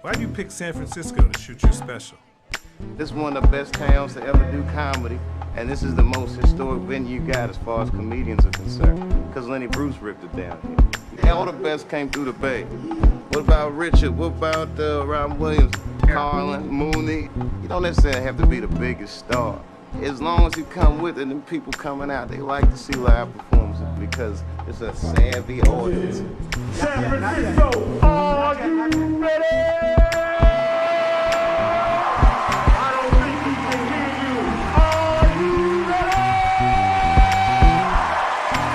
Why do you pick San Francisco to shoot your special? This is one of the best towns to ever do comedy, and this is the most historic venue you got as far as comedians are concerned, because Lenny Bruce ripped it down here. All the best came through the Bay. What about Richard? What about Robin Williams, Carlin, Mooney? You don't necessarily have to be the biggest star. As long as you come with it and people coming out, they like to see live performances because it's a savvy audience. San Francisco, are you ready? I don't think he can hear you. Are you ready?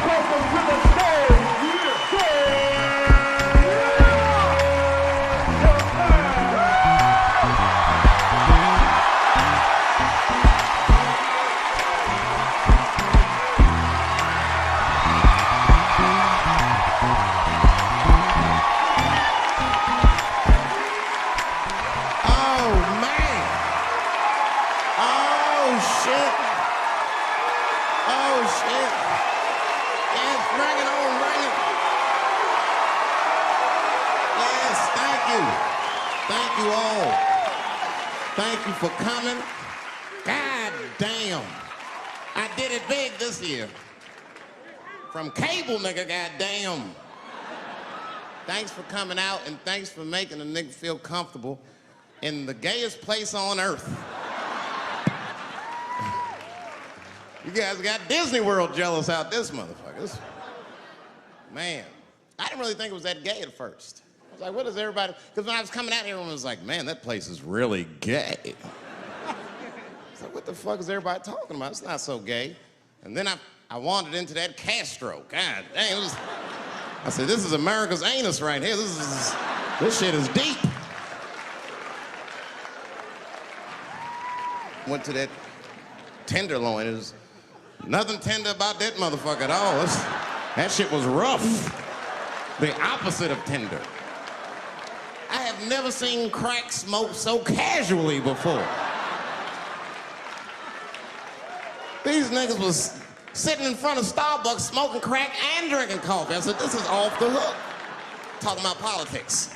Welcome to the stage. Thank you all. Thank you for coming. God damn. I did it big this year. From cable, nigga, goddamn. Thanks for coming out and thanks for making a nigga feel comfortable in the gayest place on earth. You guys got Disney World jealous out this motherfucker. Man, I didn't really think it was that gay at first. I was like, what is everybody? Because when I was coming out here, everyone was like, man, that place is really gay. I was like, what the fuck is everybody talking about? It's not so gay. And then I wandered into that Castro. God dang, I said, this is America's anus right here. This shit is deep. Went to that Tenderloin. It was nothing tender about that motherfucker at all. That shit was rough. The opposite of tender. I have never seen crack smoked so casually before. These niggas was sitting in front of Starbucks smoking crack and drinking coffee. I said, this is off the hook. Talking about politics.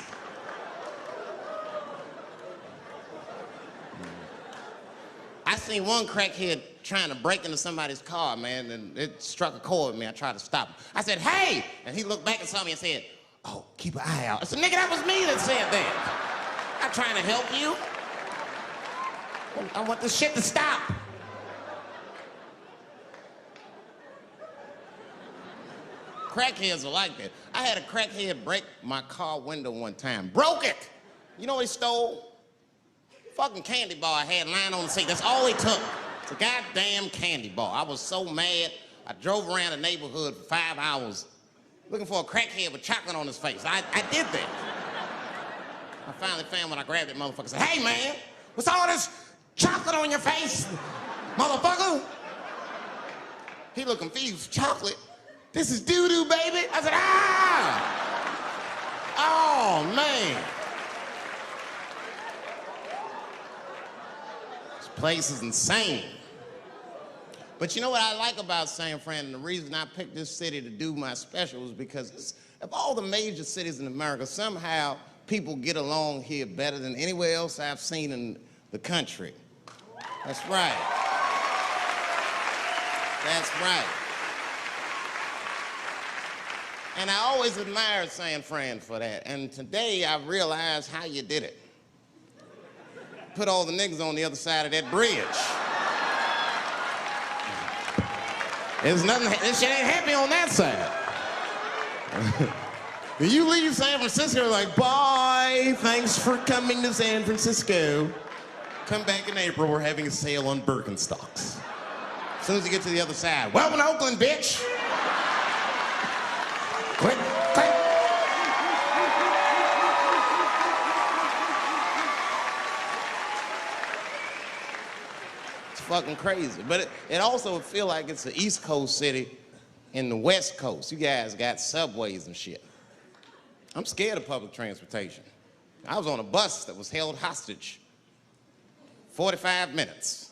I seen one crackhead trying to break into somebody's car, man, and it struck a chord with me. I tried to stop him. I said, hey! And he looked back and saw me and said, oh, keep an eye out. I said, nigga, that was me that said that. I'm not trying to help you. I want this shit to stop. Crackheads are like that. I had a crackhead break my car window one time. Broke it! You know what he stole? Fucking candy bar I had lying on the seat. That's all he took. It's a goddamn candy bar. I was so mad. I drove around the neighborhood for 5 hours looking for a crackhead with chocolate on his face. I did that. I finally found when I grabbed that motherfucker and said, hey man, what's all this chocolate on your face, motherfucker? He looked confused. Chocolate? This is doo-doo, baby. I said, ah! Oh, man. This place is insane. But you know what I like about San Fran, and the reason I picked this city to do my special is because of all the major cities in America, somehow people get along here better than anywhere else I've seen in the country. That's right. That's right. And I always admired San Fran for that. And today I realized how you did it. Put all the niggas on the other side of that bridge. There's nothing, this shit ain't happy on that side. You leave San Francisco like, bye, thanks for coming to San Francisco. Come back in April, we're having a sale on Birkenstocks. As soon as you get to the other side, welcome to Oakland, bitch. Click, click. It's fucking crazy. But it also would feel like it's an East Coast city in the West Coast. You guys got subways and shit. I'm scared of public transportation. I was on a bus that was held hostage 45 minutes.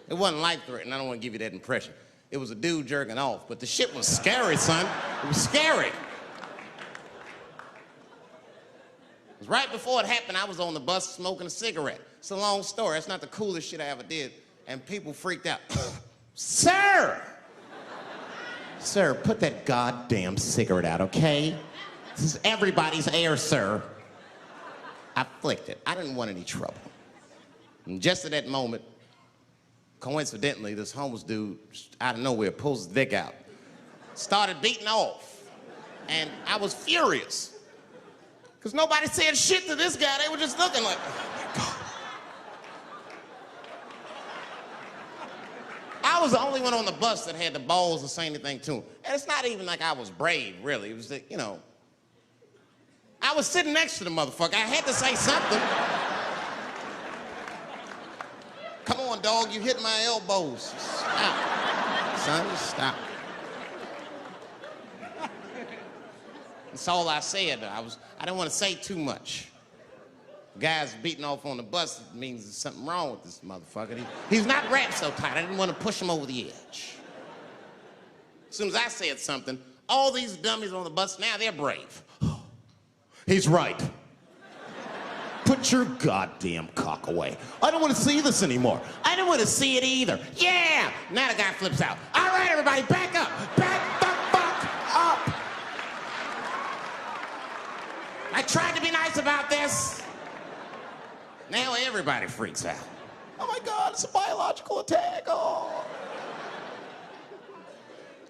It wasn't life-threatening. I don't want to give you that impression. It was a dude jerking off, but the shit was scary, son. It was scary. 'Cause right before it happened, I was on the bus smoking a cigarette. It's a long story. It's not the coolest shit I ever did. And people freaked out. Sir! Sir, put that goddamn cigarette out, okay? This is everybody's air, sir. I flicked it. I didn't want any trouble. And just at that moment, coincidentally, this homeless dude, out of nowhere, pulls his dick out. Started beating off. And I was furious. Because nobody said shit to this guy. They were just looking like, oh my God. I was the only one on the bus that had the balls to say anything to him. And it's not even like I was brave, really. It was that, you know, I was sitting next to the motherfucker. I had to say something. Come on, dog, you hit my elbows. Stop. Son, just stop. That's all I said. I didn't want to say too much. Guys beating off on the bus means there's something wrong with this motherfucker. He's not wrapped so tight. I didn't want to push him over the edge. As soon as I said something, all these dummies on the bus, now they're brave. He's right. Put your goddamn cock away. I don't want to see this anymore. I don't want to see it either. Yeah! Now the guy flips out. All right, everybody, back up. Back the fuck up. I tried to be nice about this. Now everybody freaks out. Oh my God, it's a biological attack. Oh.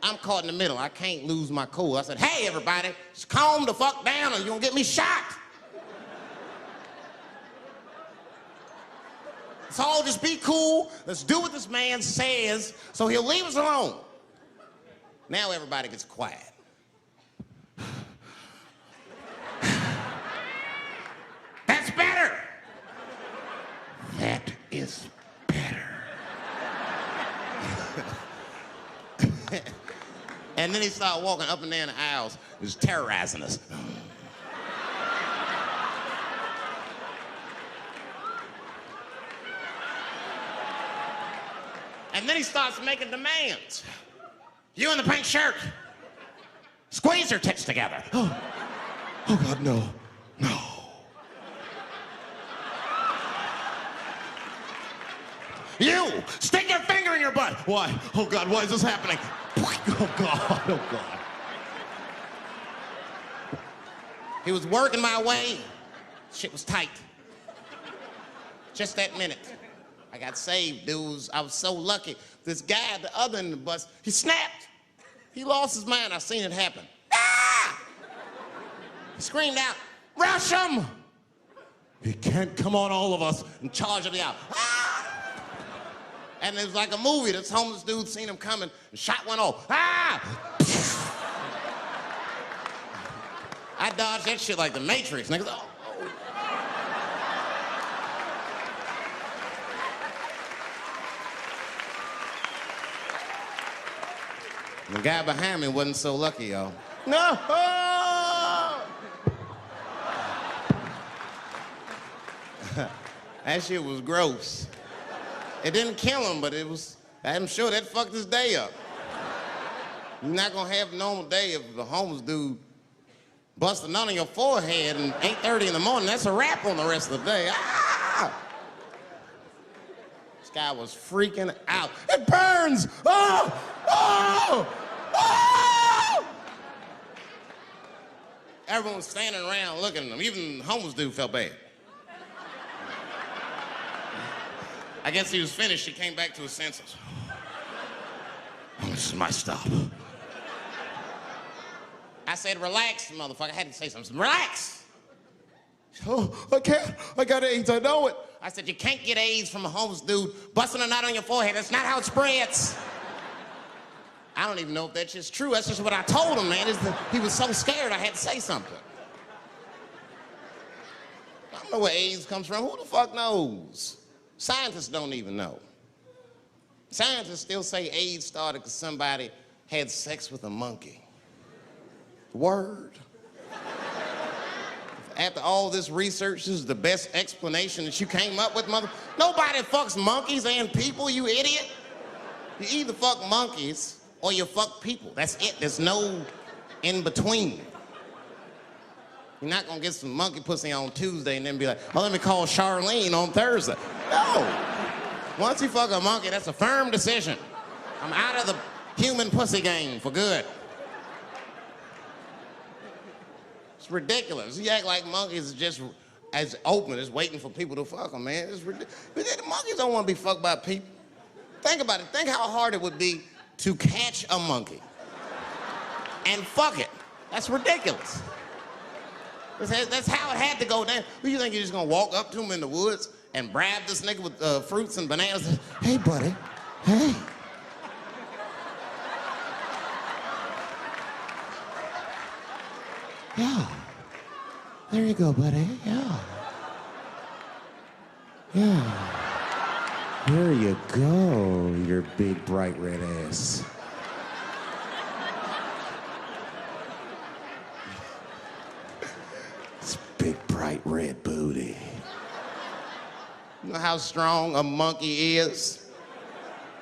I'm caught in the middle. I can't lose my cool. I said, hey, everybody, just calm the fuck down or you're gonna get me shot. Let's all just be cool. Let's do what this man says so he'll leave us alone. Now everybody gets quiet. That's better. That is better. And then he started walking up and down the aisles. He was terrorizing us. And then he starts making demands. You in the pink shirt, squeeze your tits together. Oh God, no, no. You, stick your finger in your butt. Why? Oh God, why is this happening? Oh God, oh God. He was working my way. Shit was tight. Just that minute. I got saved, dudes. I was so lucky. This guy at the other end of the bus, he snapped. He lost his mind. I seen it happen. Ah! He screamed out, rush him! He can't come on all of us and charge him out. Ah! And it was like a movie. This homeless dude seen him coming and shot one off. Ah! I dodged that shit like the Matrix. Niggas, oh. The guy behind me wasn't so lucky, y'all. No! That shit was gross. It didn't kill him, but I'm sure that fucked his day up. You're not gonna have a normal day if the homeless dude busts a nut on your forehead and 8:30 in the morning. That's a wrap on the rest of the day. Ah! This guy was freaking out. It burns! Oh! Oh! Oh! Everyone was standing around looking at him. Even the homeless dude felt bad. I guess he was finished. He came back to his senses. Oh, this is my stop. I said, relax, motherfucker. I had to say something. Relax. Oh, I can't. I got AIDS. I know it. I said, you can't get AIDS from a homeless dude busting a nut on your forehead. That's not how it spreads. I don't even know if that's just true. That's just what I told him, man. He was so scared I had to say something. I don't know where AIDS comes from. Who the fuck knows? Scientists don't even know. Scientists still say AIDS started because somebody had sex with a monkey. Word. After all this research, this is the best explanation that you came up with, mother? Nobody fucks monkeys and people, you idiot. You either fuck monkeys or you fuck people. That's it. There's no in between. You're not gonna get some monkey pussy on Tuesday and then be like, oh, let me call Charlene on Thursday. No. Once you fuck a monkey, that's a firm decision. I'm out of the human pussy game for good. It's ridiculous. You act like monkeys are just as open as waiting for people to fuck them, man. It's ridiculous. The monkeys don't want to be fucked by people. Think about it. Think how hard it would be to catch a monkey and fuck it. That's ridiculous. That's how it had to go down. Who you think you're just gonna walk up to him in the woods and bribe this nigga with fruits and bananas? Hey, buddy. Hey. Yeah. There you go, buddy. Yeah. Yeah. Here you go, your big, bright red ass. It's big, bright red booty. You know how strong a monkey is?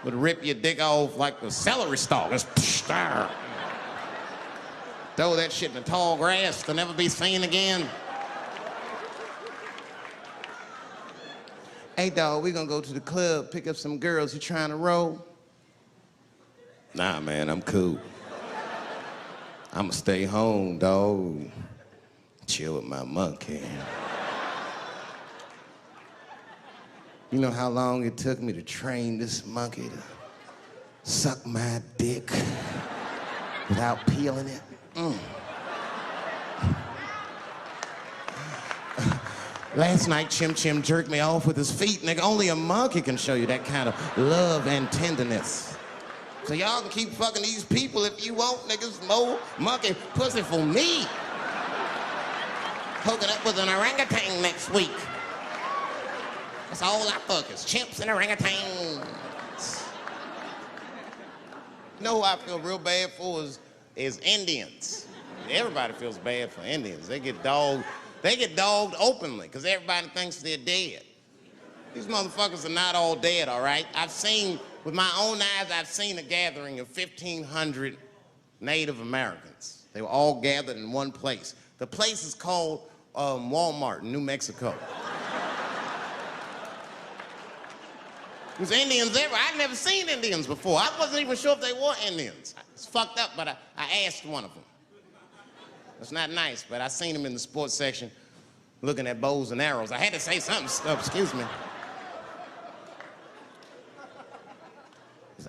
Would rip your dick off like the celery stalk. Just throw that shit in the tall grass to never be seen again. Hey, dog, we gonna go to the club, pick up some girls. You trying to roll? Nah, man, I'm cool. I'ma stay home, dog. Chill with my monkey. You know how long it took me to train this monkey to suck my dick without peeling it? Last night, Chim Chim jerked me off with his feet. Nigga, only a monkey can show you that kind of love and tenderness. So y'all can keep fucking these people if you want, niggas. More monkey pussy for me. Hooking up with an orangutan next week. That's all I fuck is chimps and orangutans. You know who I feel real bad for is Indians. Everybody feels bad for Indians. They get dogged openly because everybody thinks they're dead. These motherfuckers are not all dead, all right? With my own eyes, I've seen a gathering of 1,500 Native Americans. They were all gathered in one place. The place is called Walmart in New Mexico. There's Indians everywhere. I'd never seen Indians before. I wasn't even sure if they were Indians. It's fucked up, but I asked one of them. It's not nice, but I seen him in the sports section looking at bows and arrows. I had to say something. Excuse me.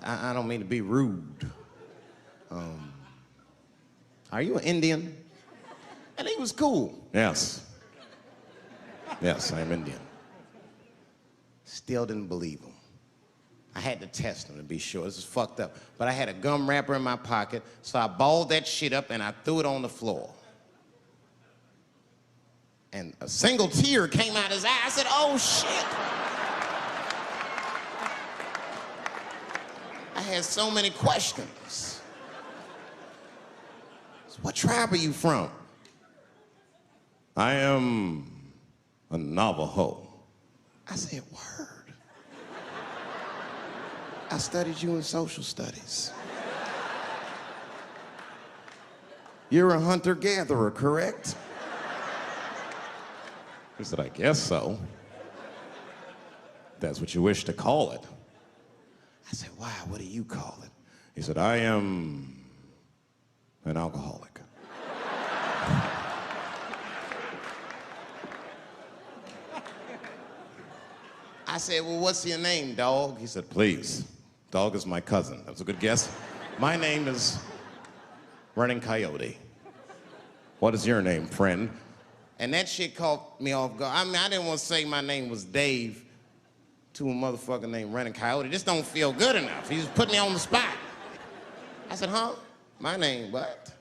I don't mean to be rude. Are you an Indian? And he was cool. Yes. Yes, I'm Indian. Still didn't believe him. I had to test him to be sure. This is fucked up. But I had a gum wrapper in my pocket, so I balled that shit up and I threw it on the floor. And a single tear came out his eye. I said, oh, shit. I had so many questions. So what tribe are you from? I am a Navajo. I said, word. I studied you in social studies. You're a hunter-gatherer, correct? He said, I guess so. That's what you wish to call it. I said, why? What do you call it? He said, I am an alcoholic. I said, well, what's your name, dog? He said, please. Dog is my cousin. That was a good guess. My name is Running Coyote. What is your name, friend? And that shit caught me off guard. I mean, I didn't want to say my name was Dave to a motherfucker named Running Coyote. This don't feel good enough. He just put me on the spot. I said, huh? My name, what?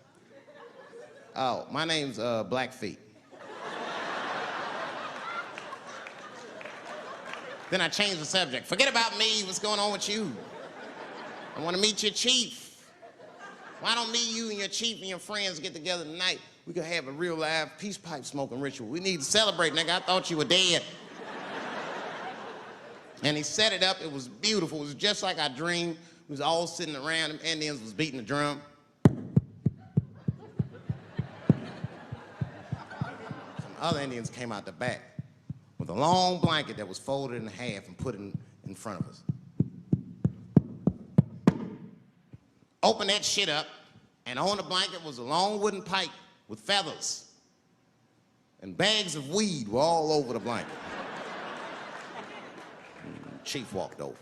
Oh, my name's Blackfeet. Then I changed the subject. Forget about me. What's going on with you? I want to meet your chief. Why don't me, you, and your chief and your friends get together tonight? We could have a real live peace pipe smoking ritual. We need to celebrate, nigga. I thought you were dead. And he set it up. It was beautiful. It was just like I dreamed. We was all sitting around. Them Indians was beating the drum. Other Indians came out the back with a long blanket that was folded in half and put in front of us. Open that shit up, and on the blanket was a long wooden pipe with feathers. And bags of weed were all over the blanket. Chief walked over.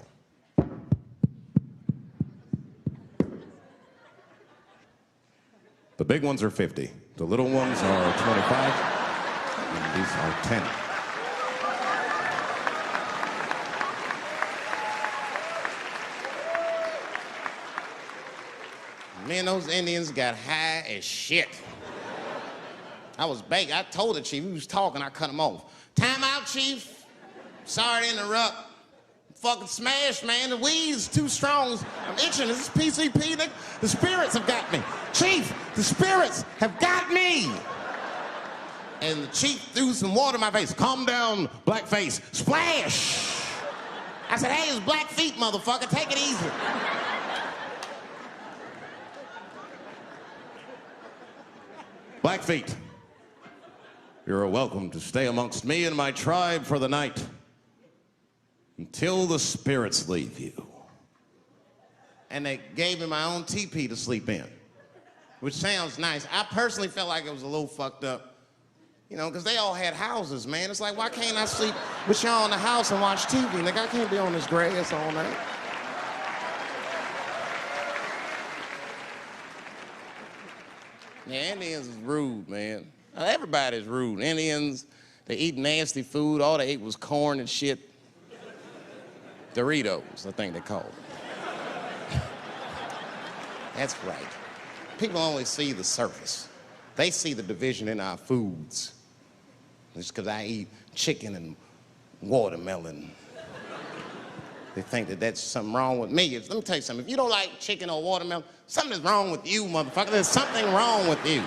The big ones are 50. The little ones are 25. And these are 10. Me and those Indians got high as shit. I was baked. I told the chief, he was talking, I cut him off. Time out, chief. Sorry to interrupt. Fucking smashed, man. The weed's too strong. I'm itching. This is PCP, nigga. The spirits have got me. Chief, the spirits have got me. And the chief threw some water in my face. Calm down, blackface. Splash. I said, hey, it's black feet, motherfucker. Take it easy. Blackfeet, you're welcome to stay amongst me and my tribe for the night until the spirits leave you. And they gave me my own teepee to sleep in, which sounds nice. I personally felt like it was a little fucked up, you know, because they all had houses, man. It's like, why can't I sleep with y'all in the house and watch TV? Nigga, I can't be on this grass all night. Yeah, Indians is rude, man. Everybody's rude. Indians, they eat nasty food. All they ate was corn and shit. Doritos, I think they call them. That's right. People only see the surface. They see the division in our foods. Just because I eat chicken and watermelon. They think that that's something wrong with me. Let me tell you something. If you don't like chicken or watermelon, something's wrong with you, motherfucker. There's something wrong with you.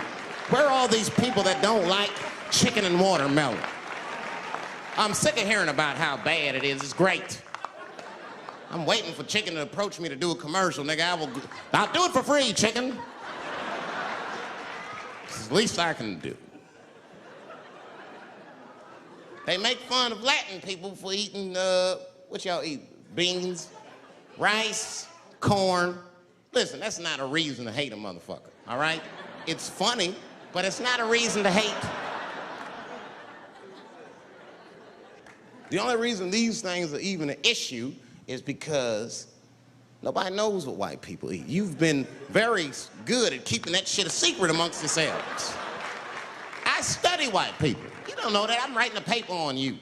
Where are all these people that don't like chicken and watermelon? I'm sick of hearing about how bad it is. It's great. I'm waiting for chicken to approach me to do a commercial, nigga. I'll do it for free, chicken. It's the least I can do. They make fun of Latin people for eating, what y'all eat? Beans, rice, corn. Listen, that's not a reason to hate a motherfucker, all right? It's funny, but it's not a reason to hate. The only reason these things are even an issue is because nobody knows what white people eat. You've been very good at keeping that shit a secret amongst yourselves. I study white people. You don't know that. I'm writing a paper on you.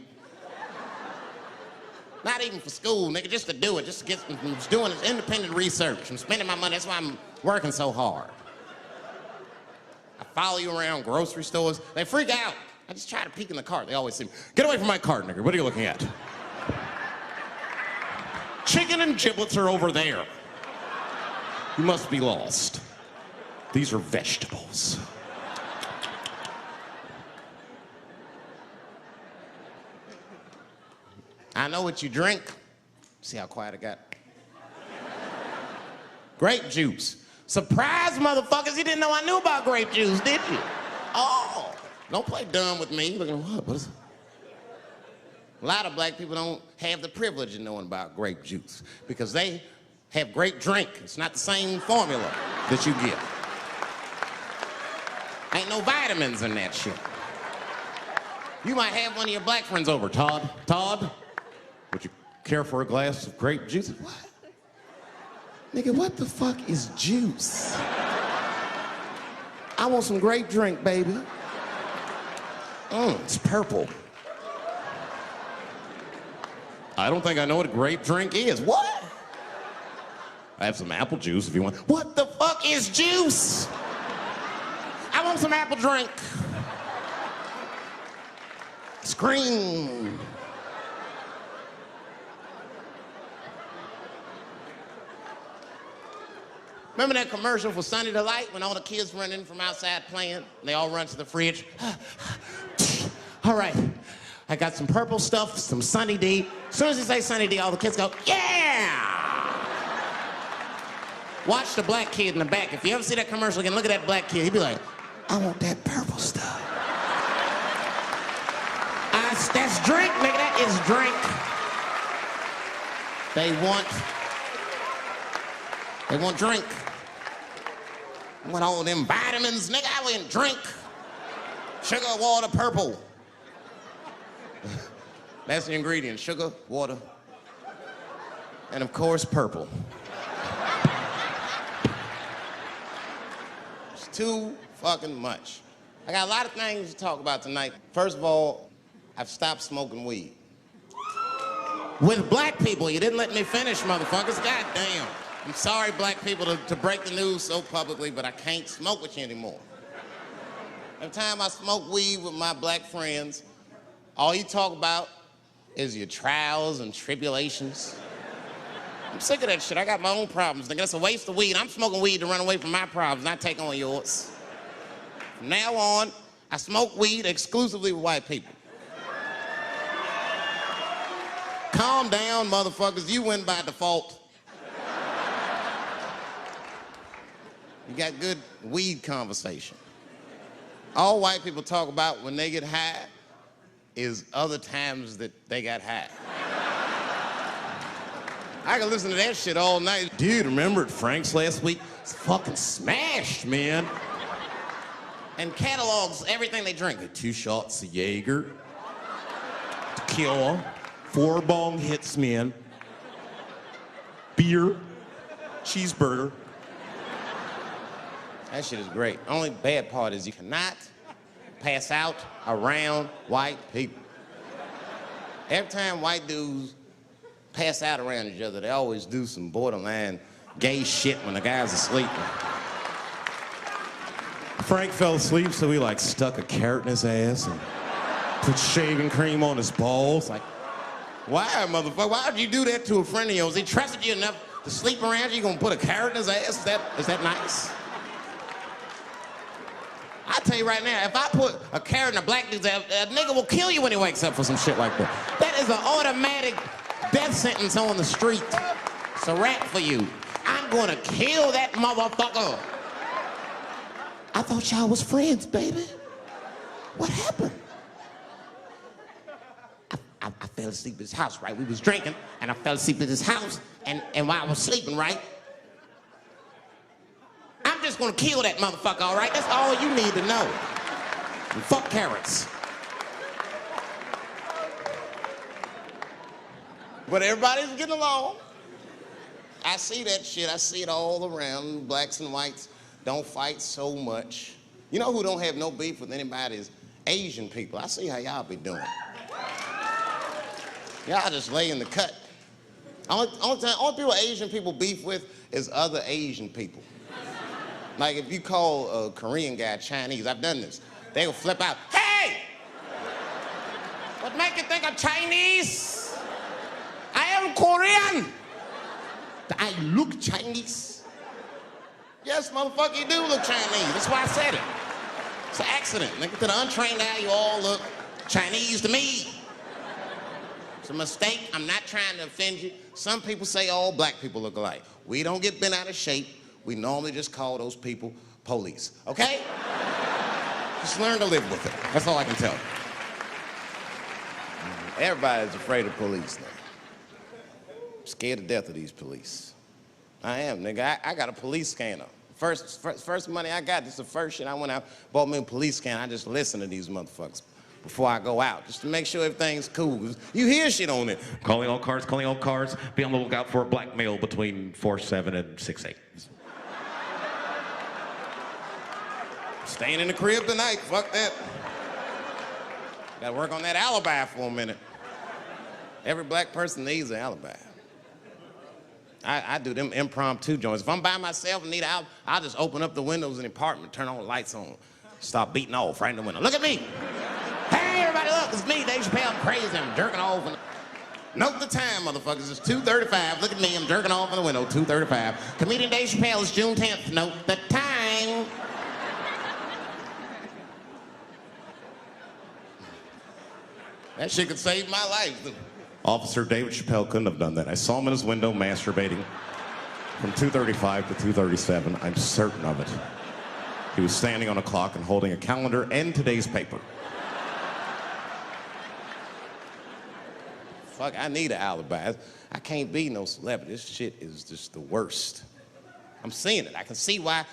Not even for school, nigga, just to do it, just to get, I'm just doing this independent research. I'm spending my money, that's why I'm working so hard. I follow you around grocery stores. They freak out. I just try to peek in the cart. They always say, get away from my cart, nigga. What are you looking at? Chicken and giblets are over there. You must be lost. These are vegetables. I know what you drink. See how quiet I got? Grape juice. Surprise, motherfuckers, you didn't know I knew about grape juice, did you? Oh, don't play dumb with me. Looking, what is it? A lot of black people don't have the privilege of knowing about grape juice because they have grape drink. It's not the same formula that you get. Ain't no vitamins in that shit. You might have one of your black friends over, Todd. Todd, would you care for a glass of grape juice? What? Nigga, what the fuck is juice? I want some grape drink, baby. It's purple. I don't think I know what a grape drink is. What? I have some apple juice if you want. What the fuck is juice? I want some apple drink. Scream. Remember that commercial for Sunny Delight when all the kids run in from outside playing? And they all run to the fridge. All right, I got some purple stuff, some Sunny D. As soon as you say Sunny D, all the kids go, yeah! Watch the black kid in the back. If you ever see that commercial again, look at that black kid. He'd be like, I want that purple stuff. That's drink, nigga. That is drink. They want drink. I want all them vitamins, nigga. I went drink. Sugar, water, purple. That's the ingredient. Sugar, water, and of course, purple. It's too fucking much. I got a lot of things to talk about tonight. First of all, I've stopped smoking weed. With black people, you didn't let me finish, motherfuckers. God damn. I'm sorry, black people, to break the news so publicly, but I can't smoke with you anymore. Every time I smoke weed with my black friends, all you talk about is your trials and tribulations. I'm sick of that shit. I got my own problems. Nigga, that's a waste of weed. I'm smoking weed to run away from my problems, not take on yours. From now on, I smoke weed exclusively with white people. Calm down, motherfuckers. You win by default. You got good weed conversation. All white people talk about when they get high is other times that they got high. I can listen to that shit all night. Dude, remember at Frank's last week? It's fucking smashed, man. And catalogs everything they drink. 2 shots of Jaeger, tequila, 4 bong hits, man, beer, cheeseburger. That shit is great. Only bad part is you cannot pass out around white people. Every time white dudes pass out around each other, they always do some borderline gay shit when the guy's asleep. Frank fell asleep, so he like stuck a carrot in his ass and put shaving cream on his balls. Like, why, motherfucker? Why would you do that to a friend of yours? He trusted you enough to sleep around you. You gonna put a carrot in his ass? Is that nice? I tell you right now, if I put a carrot in a black dude's ass, a nigga will kill you when he wakes up for some shit like that. That is an automatic death sentence on the street. It's a rap for you. I'm gonna kill that motherfucker. I thought y'all was friends, baby. What happened? I fell asleep at his house, right? We was drinking, and I fell asleep at his house, and while I was sleeping, right? I'm just gonna kill that motherfucker, all right? That's all you need to know. And fuck carrots. But everybody's getting along. I see that shit. I see it all around. Blacks and whites don't fight so much. You know who don't have no beef with anybody is Asian people. I see how y'all be doing. Y'all just lay in the cut. Only people Asian people beef with is other Asian people. Like if you call a Korean guy Chinese, I've done this. They will flip out, hey! What make you think I'm Chinese? I am Korean. I look Chinese. Yes, motherfucker, you do look Chinese. That's why I said it. It's an accident. Nigga, to the untrained eye, you all look Chinese to me. It's a mistake. I'm not trying to offend you. Some people say all black people look alike. We don't get bent out of shape. We normally just call those people police, okay? Just learn to live with it. That's all I can tell you. Everybody's afraid of police now. I'm scared to death of these police. I am, nigga. I got a police scanner. First money I got, this is the first shit I went out, bought me a police scanner. I just listen to these motherfuckers before I go out, just to make sure everything's cool. You hear shit on it. Calling all cars, calling all cars. Be on the lookout for a black male between 4'7" and 6'8". Staying in the crib tonight, fuck that. Gotta work on that alibi for a minute. Every black person needs an alibi. I do them impromptu joints. If I'm by myself and need an alibi, I'll just open up the windows in the apartment, turn all the lights on, start beating off right in the window. Look at me. Hey, everybody, look, it's me, Dave Chappelle. I'm crazy, I'm jerking off. Note the time, motherfuckers. It's 2:35. Look at me, I'm jerking off in the window, 2:35. Comedian Dave Chappelle, it's June 10th. Note the time. That shit could save my life. Officer David Chappelle couldn't have done that. I saw him in his window masturbating from 2:35 to 2:37. I'm certain of it. He was standing on a clock and holding a calendar and today's paper. fuck, I need an alibi. I can't be no celebrity. This shit is just the worst. I'm seeing it. I see why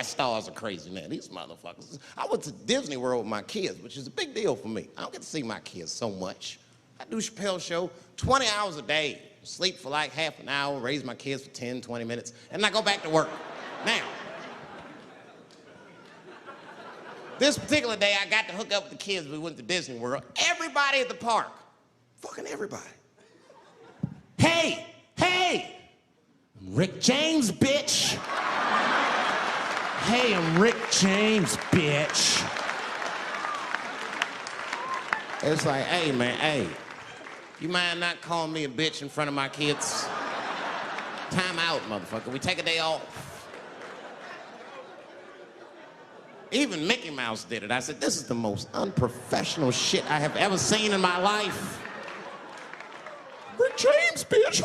stars are crazy now. These motherfuckers. I went to Disney World with my kids, which is a big deal for me. I don't get to see my kids so much. I do Chappelle show 20 hours a day, sleep for like half an hour, raise my kids for 10, 20 minutes, and I go back to work. Now, this particular day, I got to hook up with the kids. We went to Disney World. Everybody at the park, fucking everybody. Hey, Rick James, bitch. Hey, I'm Rick James, bitch. It's like, hey, man, hey. You mind not calling me a bitch in front of my kids? Time out, motherfucker. We take a day off. Even Mickey Mouse did it. I said, this is the most unprofessional shit I have ever seen in my life. Rick James, bitch.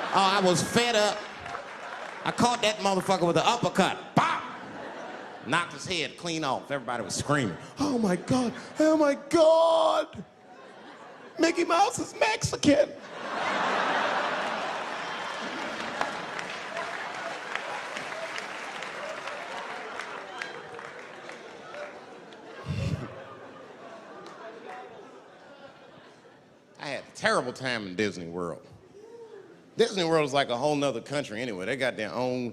Oh, I was fed up. I caught that motherfucker with an uppercut. Bop! Knocked his head clean off. Everybody was screaming. Oh my God, oh my God. Mickey Mouse is Mexican. I had a terrible time in Disney World. Disney World is like a whole nother country anyway. They got their own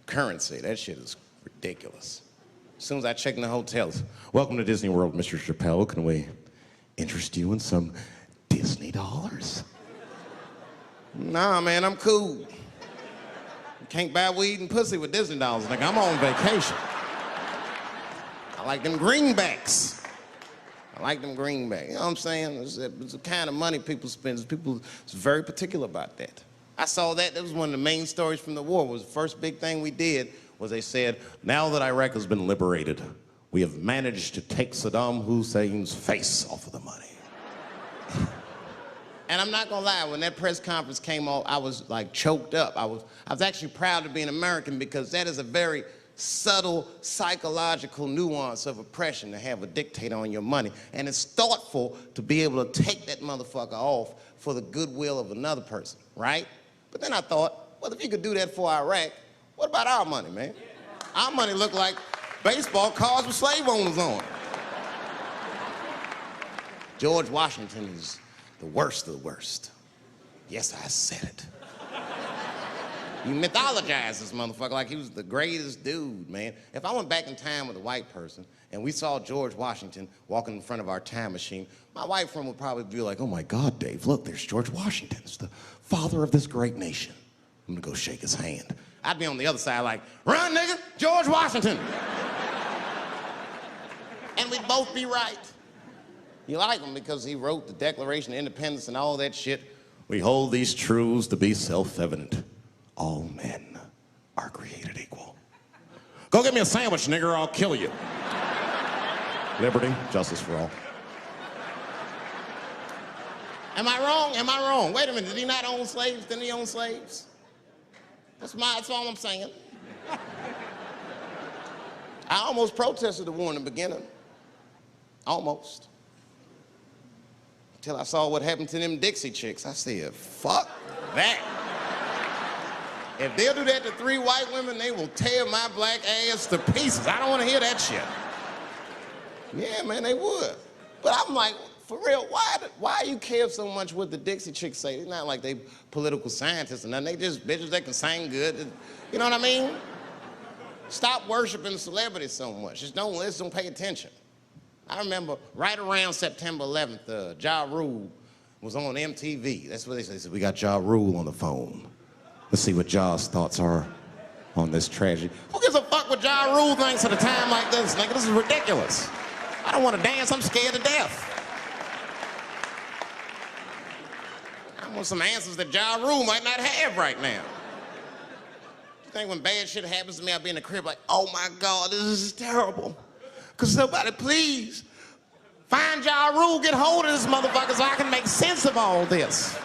currency. That shit is ridiculous. As soon as I check in the hotels, welcome to Disney World, Mr. Chappelle. Can we interest you in some Disney dollars? Nah, man, I'm cool. You can't buy weed and pussy with Disney dollars. Like, I'm on vacation. I like them greenbacks. I like them greenbacks. You know what I'm saying? It's the kind of money people spend. People is very particular about that. I saw that. That was one of the main stories from the war. It was the first big thing we did was they said, now that Iraq has been liberated, we have managed to take Saddam Hussein's face off of the money. And I'm not gonna lie, when that press conference came off, I was like choked up. I was actually proud to be an American because that is a very subtle psychological nuance of oppression to have a dictator on your money. And it's thoughtful to be able to take that motherfucker off for the goodwill of another person, right? But then I thought, well, if you could do that for Iraq, what about our money, man? Our money looked like baseball cards with slave owners on it. George Washington is the worst of the worst. Yes, I said it. You mythologize this motherfucker like he was the greatest dude, man. If I went back in time with a white person and we saw George Washington walking in front of our time machine, my white friend would probably be like, oh my God, Dave, look, there's George Washington. It's the father of this great nation. I'm gonna go shake his hand. I'd be on the other side like, run, nigga, George Washington. And we'd both be right. You like him because he wrote the Declaration of Independence and all that shit. We hold these truths to be self-evident. All men are created equal. Go get me a sandwich, nigger, or I'll kill you. Liberty, justice for all. Am I wrong? Am I wrong? Wait a minute, did he not own slaves? Didn't he own slaves? That's all I'm saying. I almost protested the war in the beginning. Almost. Until I saw what happened to them Dixie chicks. I said, fuck that. If they'll do that to 3 white women, they will tear my black ass to pieces. I don't want to hear that shit. Yeah, man, they would. But I'm like, for real, why you care so much what the Dixie chicks say? It's not like they political scientists or nothing. They just bitches that can sing good. You know what I mean? Stop worshiping celebrities so much. Just don't listen, don't pay attention. I remember right around September 11th, Ja Rule was on MTV. That's what they said. They said, we got Ja Rule on the phone. Let's see what Ja's thoughts are on this tragedy. Who gives a fuck what Ja Rule thinks at a time like this, nigga? This is ridiculous. I don't want to dance, I'm scared to death. I want some answers that Ja Rule might not have right now. You think when bad shit happens to me, I'll be in the crib like, oh my God, this is terrible. Could somebody please find Ja Rule, get hold of this motherfucker so I can make sense of all this.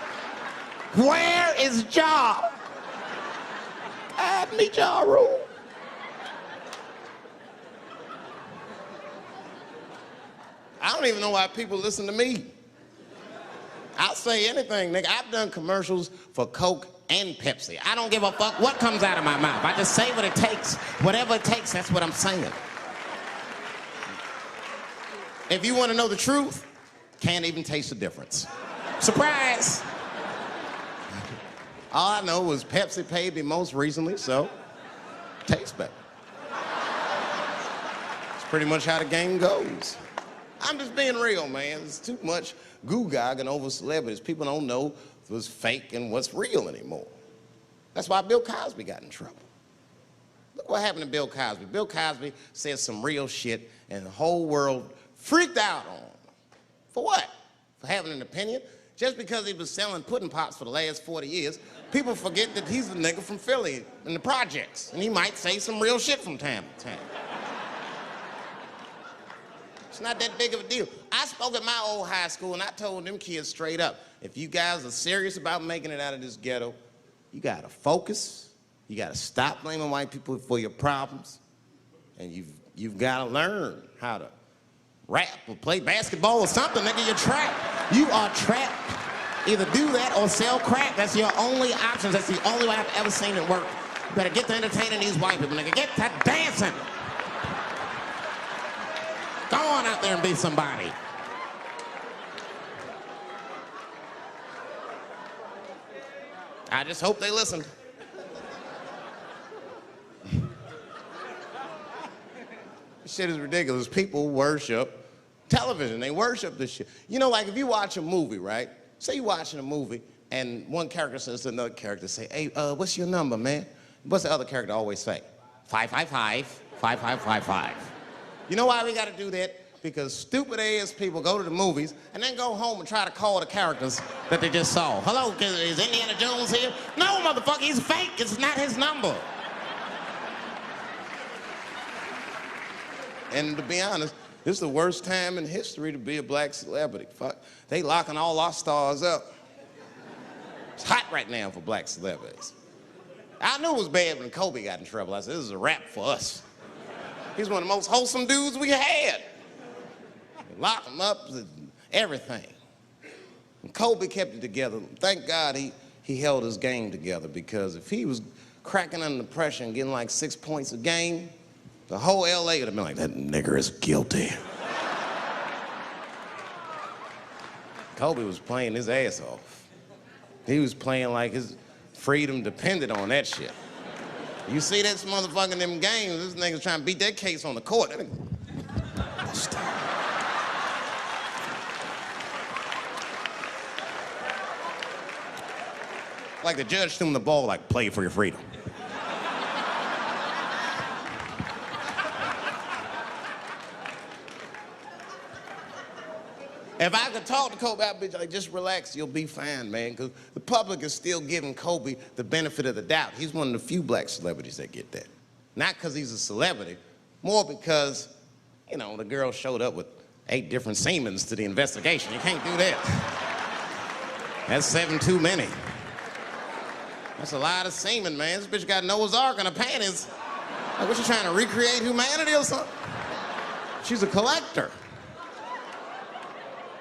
Where is Ja? I need Ja Rule. I don't even know why people listen to me. I'll say anything, nigga. I've done commercials for Coke and Pepsi. I don't give a fuck what comes out of my mouth. I just say what it takes. Whatever it takes, that's what I'm saying. If you want to know the truth, can't even taste the difference. Surprise! All I know was Pepsi paid me most recently, so tastes better. It's pretty much how the game goes. I'm just being real, man. There's too much goo-gagging over celebrities. People don't know what's fake and what's real anymore. That's why Bill Cosby got in trouble. Look what happened to Bill Cosby. Bill Cosby said some real shit, and the whole world freaked out on him. For what? For having an opinion? Just because he was selling pudding pops for the last 40 years, people forget that he's a nigga from Philly in the projects, and he might say some real shit from time to time. It's not that big of a deal. I spoke at my old high school, and I told them kids straight up, if you guys are serious about making it out of this ghetto, you gotta focus, you gotta stop blaming white people for your problems, and you've gotta learn how to rap or play basketball or something, nigga. You're trapped. You are trapped. Either do that or sell crack. That's your only options. That's the only way I've ever seen it work. You better get to entertaining these white people, nigga. Get to dancing. Go on out there and be somebody. I just hope they listen. This shit is ridiculous. People worship television. They worship this shit. You know, like if you watch a movie, right? Say you're watching a movie and one character says to another character, say, hey, what's your number, man? What's the other character always say? 555, 5555. You know why we gotta do that? Because stupid ass people go to the movies and then go home and try to call the characters that they just saw. Hello, is Indiana Jones here? No, motherfucker, he's fake. It's not his number. And to be honest, this is the worst time in history to be a black celebrity. Fuck, they locking all our stars up. It's hot right now for black celebrities. I knew it was bad when Kobe got in trouble. I said, this is a wrap for us. He's one of the most wholesome dudes we had. They locked him up, everything. And Kobe kept it together. Thank God he held his game together, because if he was cracking under pressure and getting like 6 points a game, the whole LA would have been like, that nigger is guilty. Kobe was playing his ass off. He was playing like his freedom depended on that shit. You see this motherfucker in them games, this nigga's trying to beat that case on the court. Like the judge threw him the ball, like, play for your freedom. If I could talk to Kobe, I'd be like, just relax, you'll be fine, man. Because the public is still giving Kobe the benefit of the doubt. He's one of the few black celebrities that get that. Not because he's a celebrity, more because, you know, the girl showed up with 8 different semens to the investigation. You can't do that. That's 7 too many. That's a lot of semen, man. This bitch got Noah's Ark in her panties. Like, what, you trying to recreate humanity or something? She's a collector.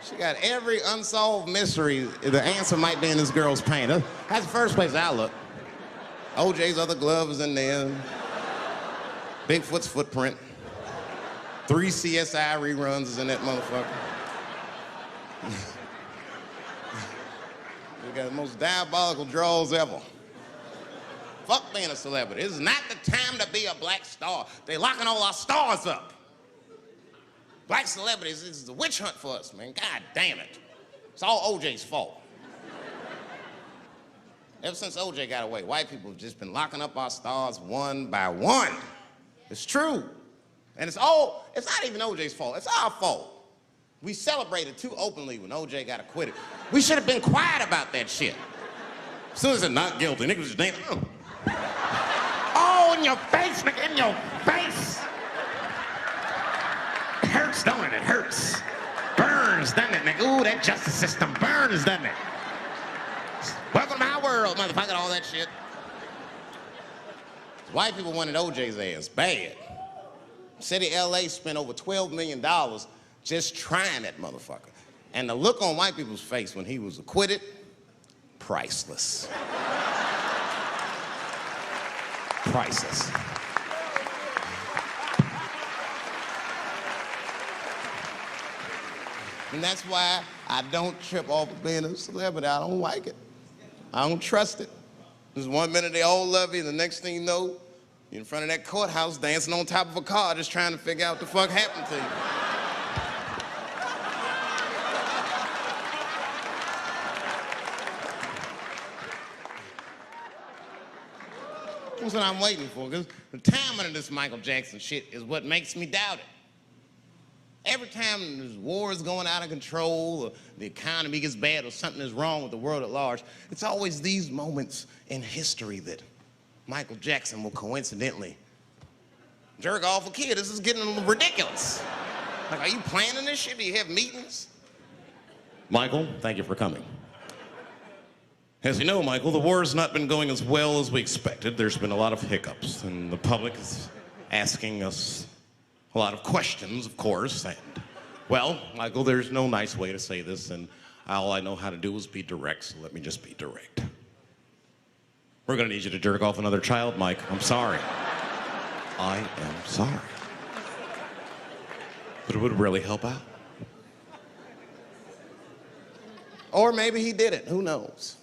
She got every unsolved mystery. The answer might be in this girl's paint. That's the first place I look. OJ's other glove is in there. Bigfoot's footprint. 3 CSI reruns is in that motherfucker. We got the most diabolical draws ever. Fuck being a celebrity. This is not the time to be a black star. They locking all our stars up. Black celebrities, this is a witch hunt for us, man. God damn it. It's all OJ's fault. Ever since OJ got away, white people have just been locking up our stars one by one. It's true. And it's not even OJ's fault. It's our fault. We celebrated too openly when OJ got acquitted. We should have been quiet about that shit. As soon as it's not guilty, niggas just dancing. Oh, in your face, nigga, in your face. It hurts, don't it? It hurts. Burns, doesn't it, nigga? Ooh, that justice system burns, doesn't it? Welcome to my world, motherfucker, all that shit. White people wanted OJ's ass bad. City of LA spent over $12 million just trying that motherfucker. And the look on white people's face when he was acquitted, priceless. Priceless. And that's why I don't trip off of being a celebrity. I don't like it. I don't trust it. There's 1 minute they all love you, and the next thing you know, you're in front of that courthouse dancing on top of a car just trying to figure out what the fuck happened to you. That's what I'm waiting for, because the timing of this Michael Jackson shit is what makes me doubt it. Every time there's wars going out of control, or the economy gets bad, or something is wrong with the world at large, it's always these moments in history that Michael Jackson will coincidentally jerk off a kid. This is getting ridiculous. Like, are you planning this shit? Do you have meetings? Michael, thank you for coming. As you know, Michael, the war has not been going as well as we expected. There's been a lot of hiccups, and the public is asking us a lot of questions, of course. And, well, Michael, there's no nice way to say this, and all I know how to do is be direct, so let me just be direct. We're gonna need you to jerk off another child, Mike. I'm sorry. I am sorry. But it would really help out. Or maybe he did it. Who knows?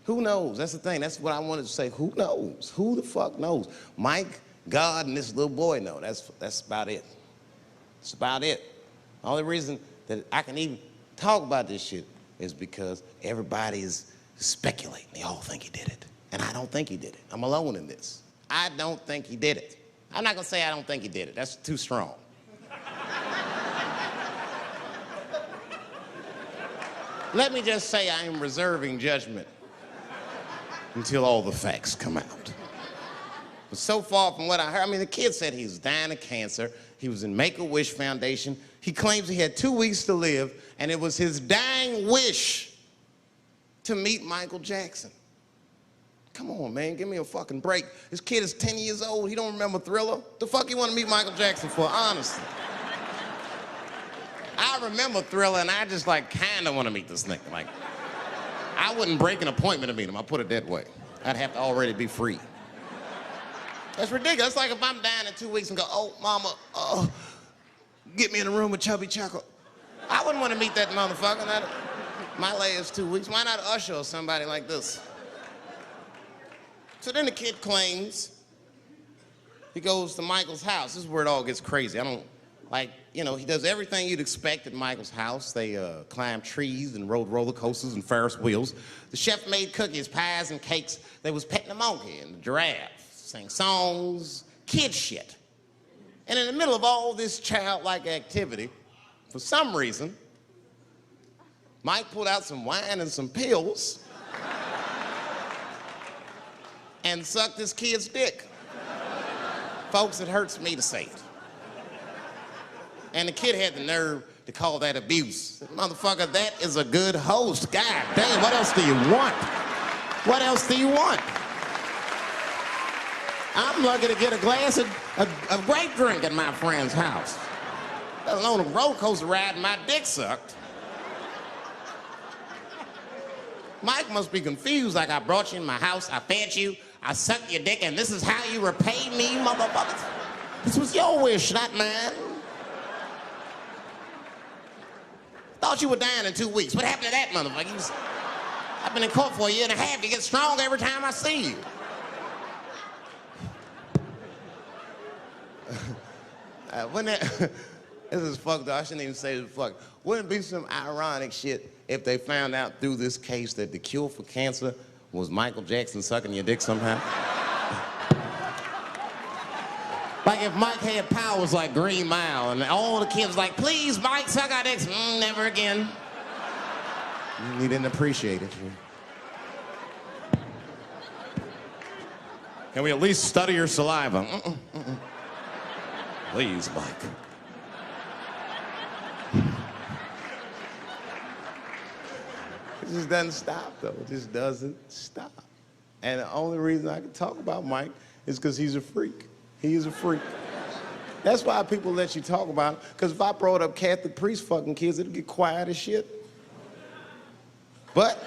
Who knows? That's the thing. That's what I wanted to say. Who knows? Who the fuck knows? Mike, God, and this little boy know. That's about it. That's about it. The only reason that I can even talk about this shit is because everybody is speculating. They all think he did it. And I don't think he did it. I'm alone in this. I don't think he did it. I'm not gonna say I don't think he did it. That's too strong. Let me just say I am reserving judgment until all the facts come out. But so far from what I heard, I mean, the kid said he was dying of cancer. He was in Make-A-Wish Foundation. He claims he had 2 weeks to live, and it was his dying wish to meet Michael Jackson. Come on, man, give me a fucking break. This kid is 10 years old. He don't remember Thriller. The fuck you want to meet Michael Jackson for, honestly? I remember Thriller, and I just, like, kind of want to meet this nigga. Like, I wouldn't break an appointment to meet him. I'll put it that way. I'd have to already be free. That's ridiculous. It's like if I'm dying in 2 weeks and go, oh, mama, get me in a room with Chubby Chuckle. I wouldn't want to meet that motherfucker. My last 2 weeks. Why not Usher or somebody like this? So then the kid claims he goes to Michael's house. This is where it all gets crazy. I don't, like, you know, he does everything you'd expect at Michael's house. They climbed trees and rode roller coasters and Ferris wheels. The chef made cookies, pies, and cakes. They was petting a monkey and the giraffe, sang songs, kid shit. And in the middle of all this childlike activity, for some reason, Mike pulled out some wine and some pills and sucked this kid's dick. Folks, it hurts me to say it. And the kid had the nerve to call that abuse. Motherfucker, that is a good host. God damn, what else do you want? What else do you want? I'm lucky to get a glass of grape drink at my friend's house. Let alone a roller coaster ride and my dick sucked. Mike must be confused, like I brought you in my house, I fed you, I sucked your dick, and this is how you repay me, motherfuckers? This was your wish, not mine. Thought you were dying in 2 weeks. What happened to that motherfucker? I've been in court for 1.5 years. You get stronger every time I see you. This is fucked up. I shouldn't even say this fuck. Wouldn't it be some ironic shit if they found out through this case that the cure for cancer was Michael Jackson sucking your dick somehow? Like if Mike had powers like Green Mile and all the kids like, please, Mike, suck our dicks. Never again. He didn't appreciate it. Can we at least study your saliva? Please, Mike. It just doesn't stop, though. It just doesn't stop. And the only reason I can talk about Mike is because he's a freak. He is a freak. That's why people let you talk about it. Because if I brought up Catholic priest fucking kids, it'd get quiet as shit. But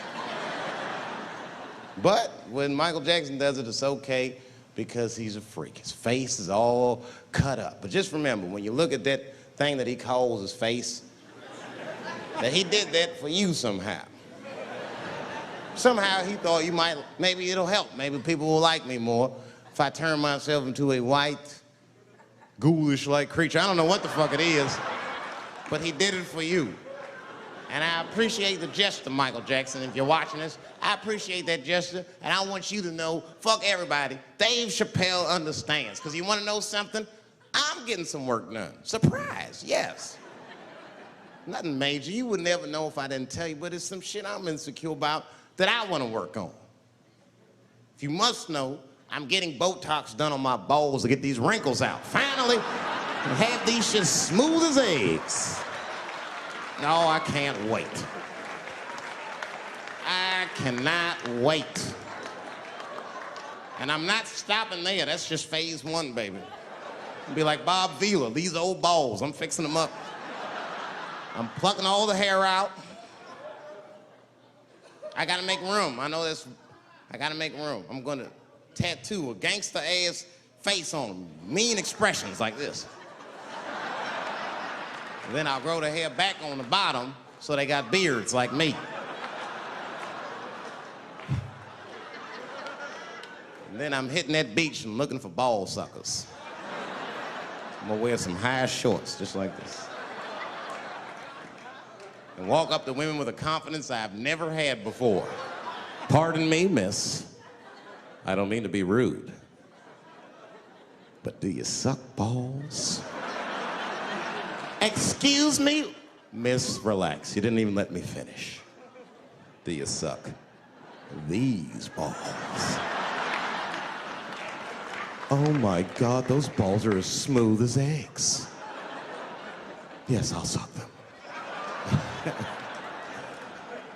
when Michael Jackson does it, it's okay because he's a freak. His face is all cut up. But just remember, when you look at that thing that he calls his face, that he did that for you somehow. Somehow he thought you might, maybe it'll help. Maybe people will like me more if I turn myself into a white, ghoulish-like creature. I don't know what the fuck it is, but he did it for you. And I appreciate the gesture, Michael Jackson. If you're watching this, I appreciate that gesture, and I want you to know, fuck everybody, Dave Chappelle understands. Because you want to know something? I'm getting some work done. Surprise, yes. Nothing major. You would never know if I didn't tell you, but it's some shit I'm insecure about that I want to work on. If you must know, I'm getting Botox done on my balls to get these wrinkles out. Finally, have these shit smooth as eggs. No, I can't wait. I cannot wait. And I'm not stopping there. That's just phase one, baby. I'll be like Bob Vila, these old balls, I'm fixing them up. I'm plucking all the hair out. I gotta make room. I know that's, I gotta make room. I'm gonna tattoo a gangster-ass face on them. Mean expressions like this. And then I'll grow the hair back on the bottom so they got beards like me. And then I'm hitting that beach and looking for ball suckers. I'm gonna wear some high shorts just like this. And walk up to women with a confidence I've never had before. Pardon me, miss. I don't mean to be rude. But do you suck balls? Excuse me? Miss, relax. You didn't even let me finish. Do you suck these balls? Oh my God, those balls are as smooth as eggs. Yes, I'll suck them.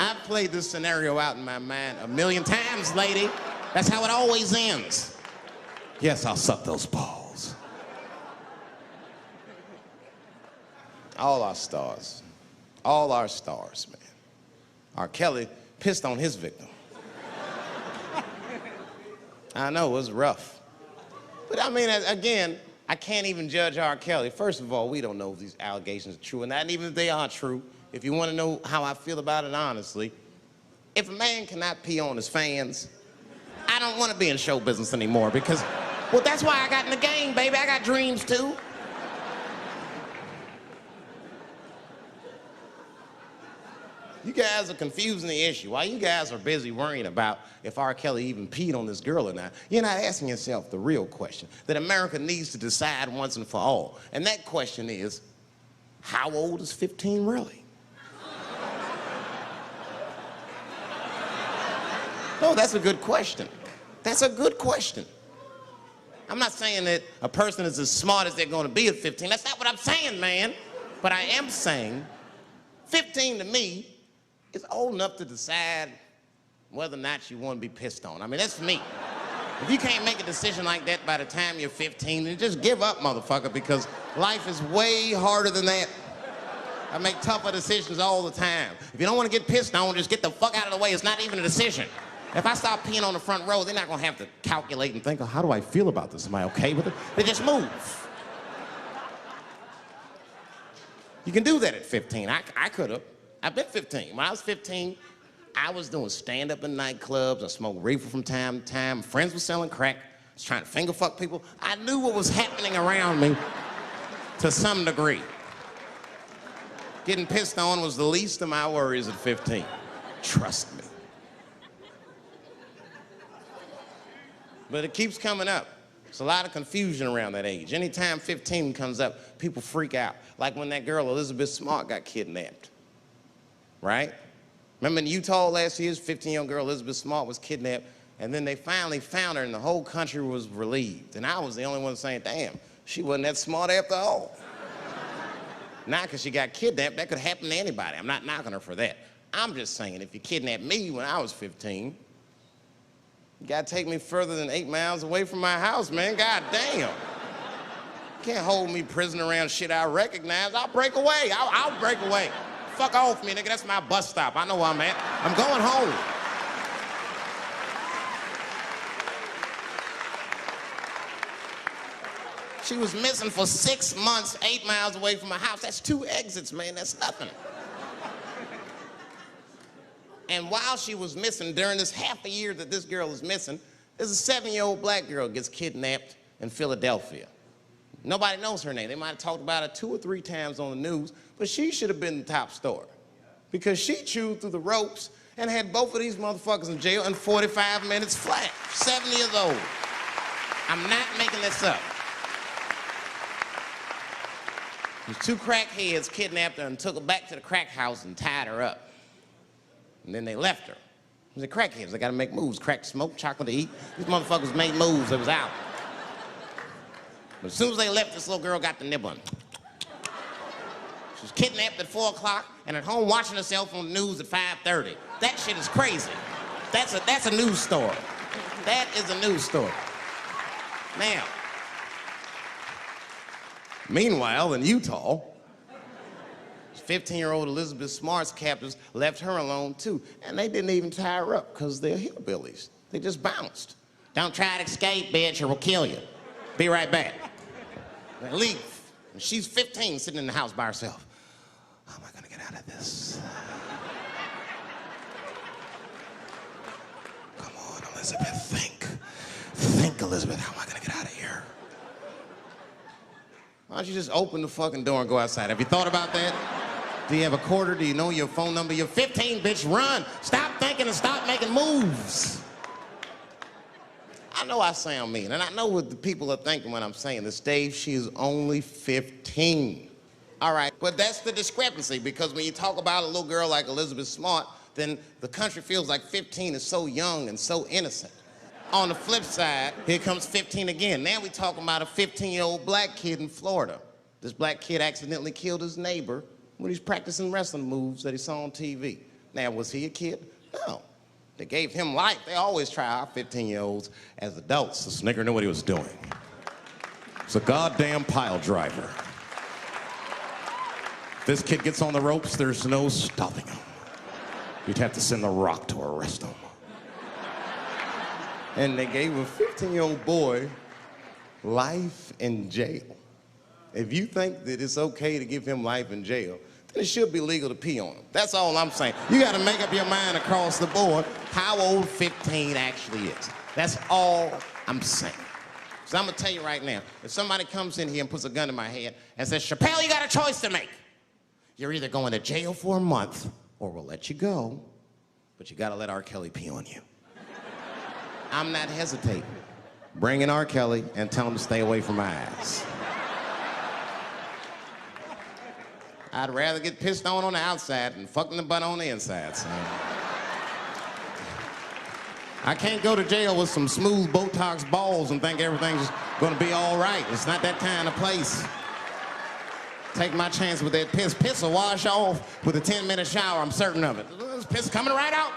I've played this scenario out in my mind a million times, lady. That's how it always ends. Yes, I'll suck those balls. All our stars, man. R. Kelly pissed on his victim. I know, it was rough. But I mean, again, I can't even judge R. Kelly. First of all, we don't know if these allegations are true, and not even if they are true. If you want to know how I feel about it honestly, if a man cannot pee on his fans, I don't want to be in show business anymore because, well, that's why I got in the game, baby. I got dreams too. You guys are confusing the issue. While you guys are busy worrying about if R. Kelly even peed on this girl or not, you're not asking yourself the real question that America needs to decide once and for all. And that question is, how old is 15 really? No, that's a good question. That's a good question. I'm not saying that a person is as smart as they're going to be at 15. That's not what I'm saying, man. But I am saying 15 to me is old enough to decide whether or not you want to be pissed on. I mean, that's for me. If you can't make a decision like that by the time you're 15, then just give up, motherfucker, because life is way harder than that. I make tougher decisions all the time. If you don't want to get pissed on, just get the fuck out of the way. It's not even a decision. If I start peeing on the front row, they're not going to have to calculate and think, oh, how do I feel about this? Am I okay with it? They just move. You can do that at 15. I could have. I've been 15. When I was 15, I was doing stand-up in nightclubs. I smoked reefer from time to time. Friends were selling crack. I was trying to finger fuck people. I knew what was happening around me to some degree. Getting pissed on was the least of my worries at 15. Trust me. But it keeps coming up. There's a lot of confusion around that age. Anytime 15 comes up, people freak out. Like when that girl, Elizabeth Smart, got kidnapped. Right? Remember in Utah last year, 15-year-old girl Elizabeth Smart was kidnapped, and then they finally found her, and the whole country was relieved. And I was the only one saying, damn, she wasn't that smart after all. Not because she got kidnapped. That could happen to anybody. I'm not knocking her for that. I'm just saying, if you kidnapped me when I was 15, you gotta take me further than 8 miles away from my house, man. God damn. Can't hold me prisoner around shit I recognize. I'll break away. I'll break away. Fuck off me, nigga. That's my bus stop. I know where I'm at. I'm going home. She was missing for 6 months, 8 miles away from my house. That's 2 exits, man. That's nothing. And while she was missing, during this half a year that this girl is missing, there's a 7-year-old black girl gets kidnapped in Philadelphia. Nobody knows her name. They might have talked about her 2 or 3 times on the news, but she should have been the top story because she chewed through the ropes and had both of these motherfuckers in jail in 45 minutes flat. 7 years old. I'm not making this up. These 2 crackheads kidnapped her and took her back to the crack house and tied her up. And then they left her. The crackheads, they gotta make moves. Crack to smoke, chocolate to eat. These motherfuckers made moves, it was out. But as soon as they left, this little girl got the nibbling. She was kidnapped at 4 o'clock and at home watching herself on the news at 5:30. That shit is crazy. That's a news story. That is a news story. Now, meanwhile, in Utah, 15-year-old Elizabeth Smart's captors left her alone too, and they didn't even tie her up because they're hillbillies. They just bounced. Don't try to escape, bitch, or we'll kill you. Be right back. They leave. And she's 15, sitting in the house by herself. How am I gonna get out of this? Come on, Elizabeth, think. Think, Elizabeth, how am I gonna get out of here? Why don't you just open the fucking door and go outside? Have you thought about that? Do you have a quarter? Do you know your phone number? You're 15, bitch, run. Stop thinking and stop making moves. I know I sound mean, and I know what the people are thinking when I'm saying this. Dave, she is only 15. All right, but that's the discrepancy, because when you talk about a little girl like Elizabeth Smart, then the country feels like 15 is so young and so innocent. On the flip side, here comes 15 again. Now we're talking about a 15-year-old black kid in Florida. This black kid accidentally killed his neighbor when he's practicing wrestling moves that he saw on TV. Now, was he a kid? No. They gave him life. They always try our 15-year-olds as adults. This nigger knew what he was doing. It's a goddamn pile driver. If this kid gets on the ropes, there's no stopping him. You'd have to send the Rock to arrest him. And they gave a 15-year-old boy life in jail. If you think that it's okay to give him life in jail, then it should be legal to pee on him. That's all I'm saying. You gotta make up your mind across the board how old 15 actually is. That's all I'm saying. So I'm gonna tell you right now, if somebody comes in here and puts a gun in my head and says, Chappelle, you got a choice to make. You're either going to jail for a month or we'll let you go, but you gotta let R. Kelly pee on you. I'm not hesitating. Bring in R. Kelly and tell him to stay away from my ass. I'd rather get pissed on the outside than fucking the butt on the inside, son. I can't go to jail with some smooth Botox balls and think everything's gonna be all right. It's not that kind of place. Take my chance with that piss. Piss will wash off with a 10-minute shower, I'm certain of it. This piss coming right out.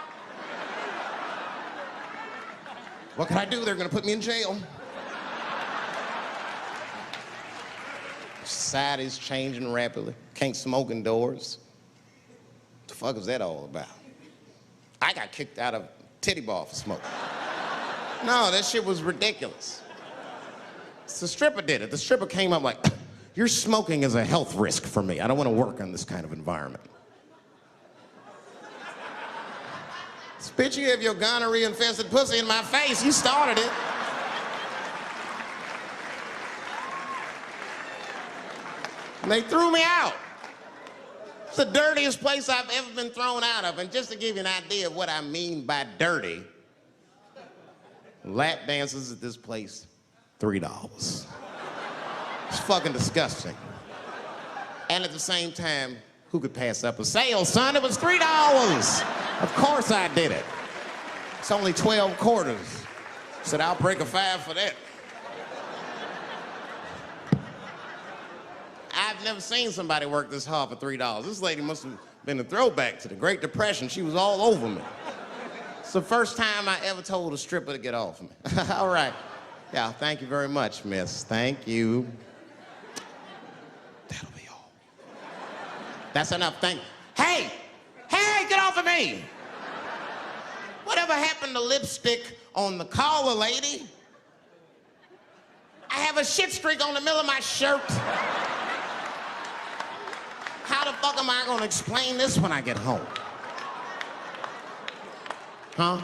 What can I do? They're gonna put me in jail. Society's changing rapidly. Can't smoke indoors. What the fuck is that all about? I got kicked out of titty bar for smoking. No, that shit was ridiculous. The stripper did it. The stripper came up like, your smoking is a health risk for me. I don't want to work in this kind of environment. Bitch, you have your gonorrhea-infested pussy in my face. You started it. And they threw me out. It's the dirtiest place I've ever been thrown out of. And just to give you an idea of what I mean by dirty, lap dances at this place, $3. It's fucking disgusting. And at the same time, who could pass up a sale, son? It was $3. Of course I did it. It's only 12 quarters. Said, I'll break a 5 for that. I've never seen somebody work this hard for $3. This lady must have been a throwback to the Great Depression. She was all over me. It's the first time I ever told a stripper to get off me. All right. Yeah, thank you very much, miss. Thank you. That's enough. Hey! Hey, get off of me! Whatever happened to lipstick on the collar, lady? I have a shit streak on the middle of my shirt. How the fuck am I gonna explain this when I get home? Huh?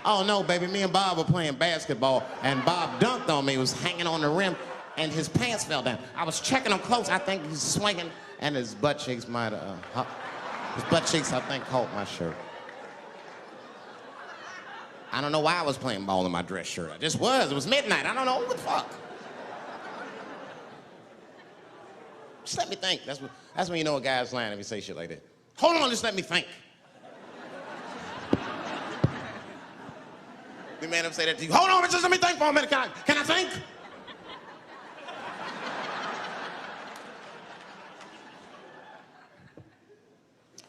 Oh no, baby, me and Bob were playing basketball and Bob dunked on me, was hanging on the rim and his pants fell down. I was checking him close, I think he's swinging and his butt cheeks might have, his butt cheeks I think caught my shirt. I don't know why I was playing ball in my dress shirt. I just was, it was midnight, I don't know, what the fuck? Just let me think, that's when you know a guy's lying if he say shit like that. Hold on, just let me think. The man ever say that to you? Hold on, just let me think for a minute. Can I think?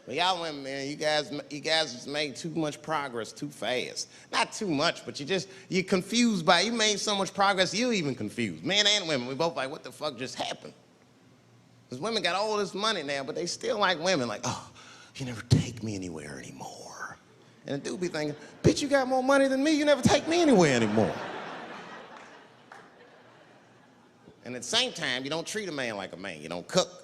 But y'all women, man, you guys just made too much progress too fast. Not too much, but you're confused by it. You made so much progress, you're even confused. Men and women, we both like, what the fuck just happened? Because women got all this money now, but they still like women. Like, oh, you never take me anywhere anymore. And the dude be thinking, bitch, you got more money than me. You never take me anywhere anymore. And at the same time, you don't treat a man like a man. You don't cook,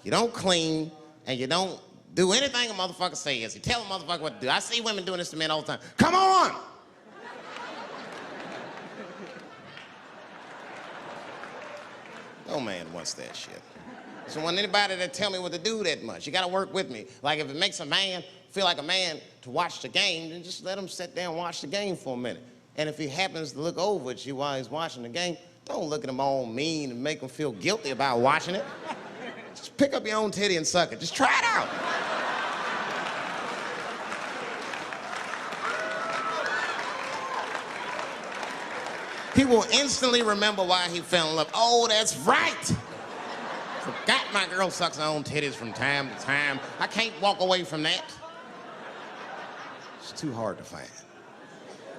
you don't clean, and you don't do anything a motherfucker says. You tell a motherfucker what to do. I see women doing this to men all the time. Come on! No man wants that shit. So want anybody that tell me what to do that much. You gotta work with me. Like if it makes a man feel like a man to watch the game, then just let him sit there and watch the game for a minute. And if he happens to look over at you while he's watching the game, don't look at him all mean and make him feel guilty about watching it. Just pick up your own titty and suck it. Just try it out. He will instantly remember why he fell in love. Oh, that's right. Forgot my girl sucks her own titties from time to time. I can't walk away from that. It's too hard to find.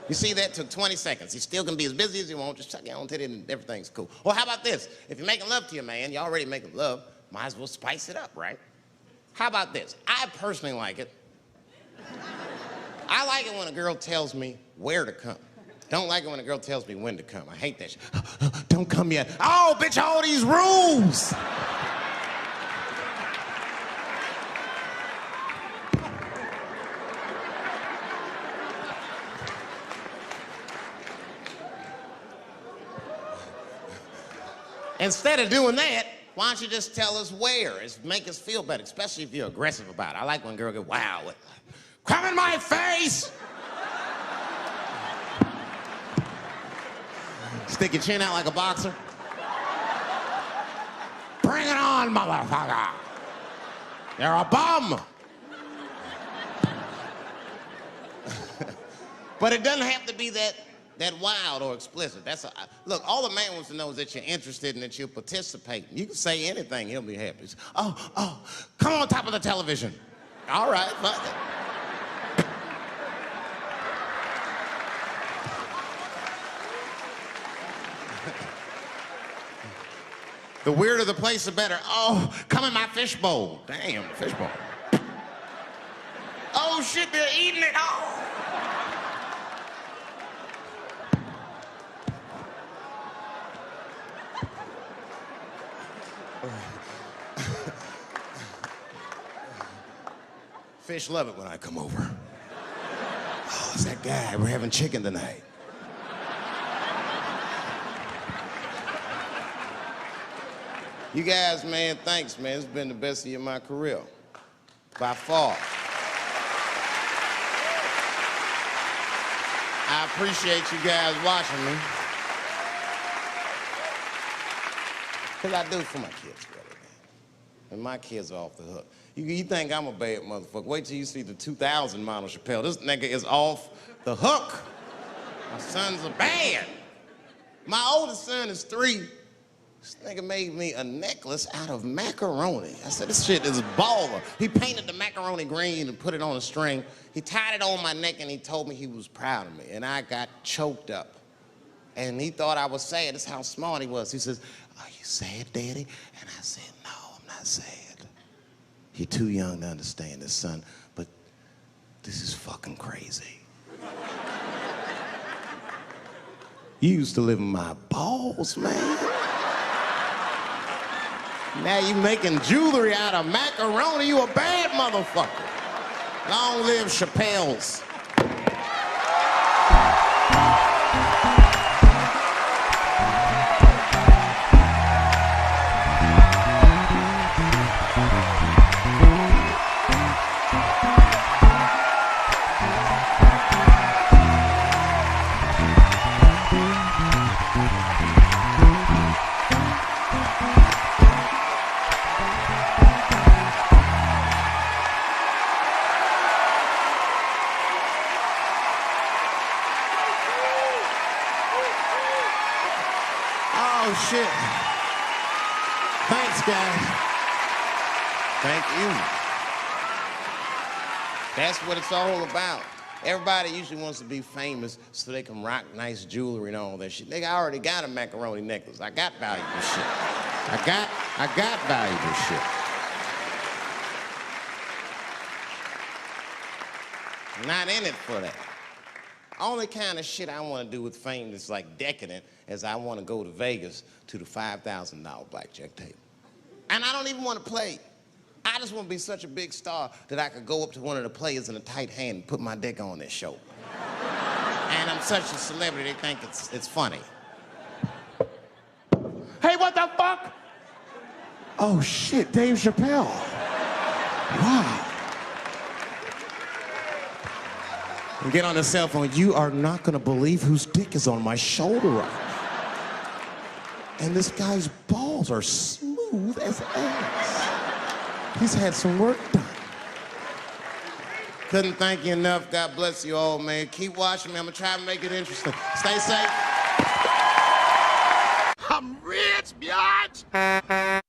You see, that took 20 seconds. He still can be as busy as you want. Just suck your own titty and everything's cool. Well, how about this? If you're making love to your man, you're already making love, might as well spice it up, right? How about this? I personally like it. I like it when a girl tells me where to come. Don't like it when a girl tells me when to come. I hate that shit. Don't come yet. Oh, bitch, all these rules. Instead of doing that, why don't you just tell us where? It's make us feel better, especially if you're aggressive about it. I like when a girl goes, wow, come in my face! Stick your chin out like a boxer. Bring it on, motherfucker! You're a bum! But it doesn't have to be that wild or explicit. Look, all the man wants to know is that you're interested and that you'll participate. You can say anything, he'll be happy. Oh, come on top of the television. All right, fuck it. The weirder the place, the better. Oh, come in my fishbowl. Damn, fishbowl. Oh shit, they're eating it. Oh. Fish love it when I come over. Oh, it's that guy. We're having chicken tonight. You guys, man, thanks, man. It's been the best year of my career. By far. I appreciate you guys watching me. Because I do it for my kids, brother, man. And my kids are off the hook. You think I'm a bad motherfucker. Wait till you see the 2000 model Chappelle. This nigga is off the hook. My sons are bad. My oldest son is 3. This nigga made me a necklace out of macaroni. I said, this shit is baller. He painted the macaroni green and put it on a string. He tied it on my neck and he told me he was proud of me. And I got choked up. And he thought I was sad. That's how smart he was. He says, are you sad, Daddy? And I said, no, I'm not sad. You're too young to understand this, son, but this is fucking crazy. You used to live in my balls, man. Now you making jewelry out of macaroni. You a bad motherfucker. Long live Chappelle's. Oh, shit. Thanks, guys. Thank you. That's what it's all about. Everybody usually wants to be famous so they can rock nice jewelry and all that shit. Nigga, I already got a macaroni necklace. I got valuable shit. I got valuable shit. Not in it for that. Only kind of shit I want to do with fame that's like decadent is I want to go to Vegas to the $5,000 blackjack table. And I don't even want to play. I just want to be such a big star that I could go up to one of the players in a tight hand and put my dick on their show. And I'm such a celebrity, they think it's funny. Hey, what the fuck? Oh shit, Dave Chappelle. Wow. And get on the cell phone. You are not gonna believe whose dick is on my shoulder right now. And this guy's balls are smooth as ass. He's had some work done. Couldn't thank you enough. God bless you all, man. Keep watching me. I'm gonna try to make it interesting. Stay safe. I'm rich, biatch.